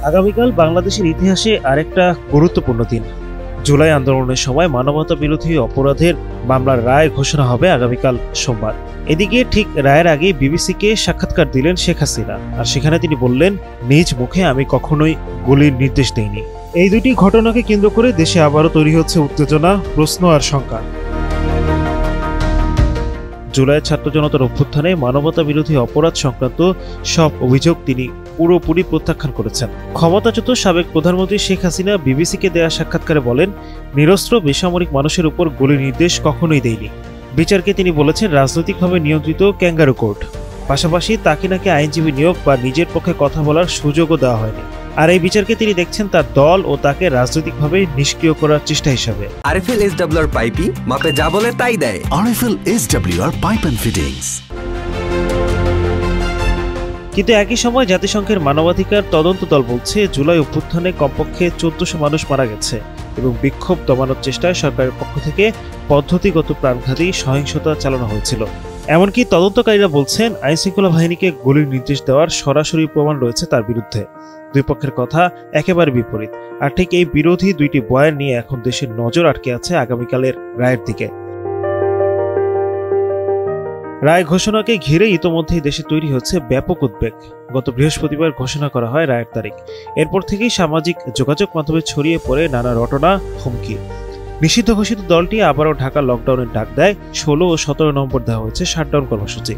আগামীকাল বাংলাদেশের ইতিহাসে আরেকটা গুরুত্বপূর্ণ দিন। জুলাই আন্দোলনের সময় মানবতা বিরোধী অপরাধের মামলার রায় ঘোষণা হবে আগামীকাল সোমবার। এদিকে ঠিক রায়ের আগে বিবিসিকে সাক্ষাৎকার দিলেন শেখ হাসিনা, আর সেখানে তিনি বললেন, নিজ মুখে আমি কখনোই গুলির নির্দেশ দেইনি। এই দুটি ঘটনাকে কেন্দ্র করে দেশে আবারও তৈরি হচ্ছে উত্তেজনা, প্রশ্ন আর শঙ্কা। জুলাইয়ের ছাত্র জনতার অভ্যুত্থানে মানবতা বিরোধী অপরাধ সংক্রান্ত সব অভিযোগ তিনি পুরোপুরি প্রত্যাখ্যান করেছেন। ক্ষমতাচ্যুত সাবেক প্রধানমন্ত্রী শেখ হাসিনা বিবিসিকে দেয়া সাক্ষাৎকারে বলেন, নিরস্ত্র বেসামরিক মানুষের উপর গুলির নির্দেশ কখনোই দেয়নি। বিচারকে তিনি বলেছেন রাজনৈতিকভাবে নিয়ন্ত্রিত ক্যাঙ্গারু কোর্ট। পাশাপাশি তাকে নাকি আইনজীবী নিয়োগ বা নিজের পক্ষে কথা বলার সুযোগও দেওয়া হয়নি। আর এই বিচারকে তিনি দেখছেন তার দল ও তাকে রাজনৈতিকভাবে নিষ্ক্রিয় করার চেষ্টা হিসাবে। আরএফএল এসডব্লিউআর পাইপি মাপে যা বলে তাই দেয়। RFL SWR pipe and fittings. কিন্তু একই সময় জাতিসংঘের মানবাধিকার তদন্ত দল বলছে, জুলাই অভ্যুত্থানে কমপক্ষে 1400 মানুষ মারা গেছে এবং বিক্ষোভ দমানোর চেষ্টায় সরকারের পক্ষ থেকে পদ্ধতিগত প্রাণঘাতী সহিংসতা চালানো হয়েছিল। এমনকি তদন্তকারীরা বলছেন, আইনশৃঙ্খলা বাহিনীকে গুলির নির্দেশ দেওয়ার সরাসরি প্রমাণ রয়েছে তার বিরুদ্ধে। দুই পক্ষের কথা একেবারে বিপরীত। আর ঠিক এই বিরোধী দুইটি বয়ান নিয়ে এখন দেশের নজর আটকে আছে আগামীকালের রায়ের দিকে। রায় ঘোষণাকে ঘিরে ইতোমধ্যেই দেশে তৈরি হচ্ছে ব্যাপক উদ্বেগ। গত বৃহস্পতিবার ঘোষণা করা হয় রায়ের তারিখ। এরপর থেকেই সামাজিক যোগাযোগ মাধ্যমে ছড়িয়ে পড়ে নানা রটনা, হুমকি। নিষিদ্ধ ঘোষিত দলটি আবারও ঢাকা লকডাউনের ডাক দেয়। 16 ও 17 নভেম্বর দেওয়া হয়েছে শাটডাউন কর্মসূচি।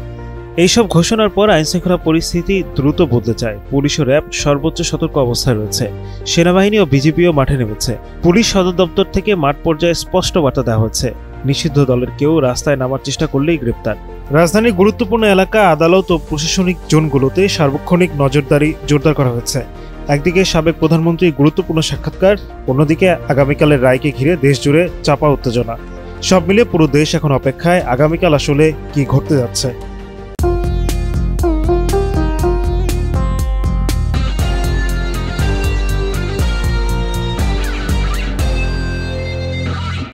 এইসব ঘোষণার পর আইনশৃঙ্খলা পরিস্থিতি দ্রুত বদলে যায়। পুলিশ ও র্যাব সর্বোচ্চ সতর্ক অবস্থায় রয়েছে। সেনাবাহিনী ও বিজিবিও মাঠে নেমেছে। পুলিশ সদর দপ্তর থেকে মাঠ পর্যায়ে স্পষ্ট বার্তা দেওয়া হয়েছে, নিষিদ্ধ দলের কেউ রাস্তায় নামার চেষ্টা করলেই গ্রেপ্তার। রাজধানীর গুরুত্বপূর্ণ এলাকা, আদালত ও প্রশাসনিক জোনগুলোতে সার্বক্ষণিক নজরদারি জোরদার করা হয়েছে। একদিকে সাবেক প্রধানমন্ত্রীর গুরুত্বপূর্ণ সাক্ষাৎকার, অন্যদিকে আগামীকালের রায়কে ঘিরে দেশ জুড়ে চাপা উত্তেজনা। সব মিলিয়ে পুরো দেশ এখন অপেক্ষায় আগামীকাল আসলে কি ঘটতে যাচ্ছে।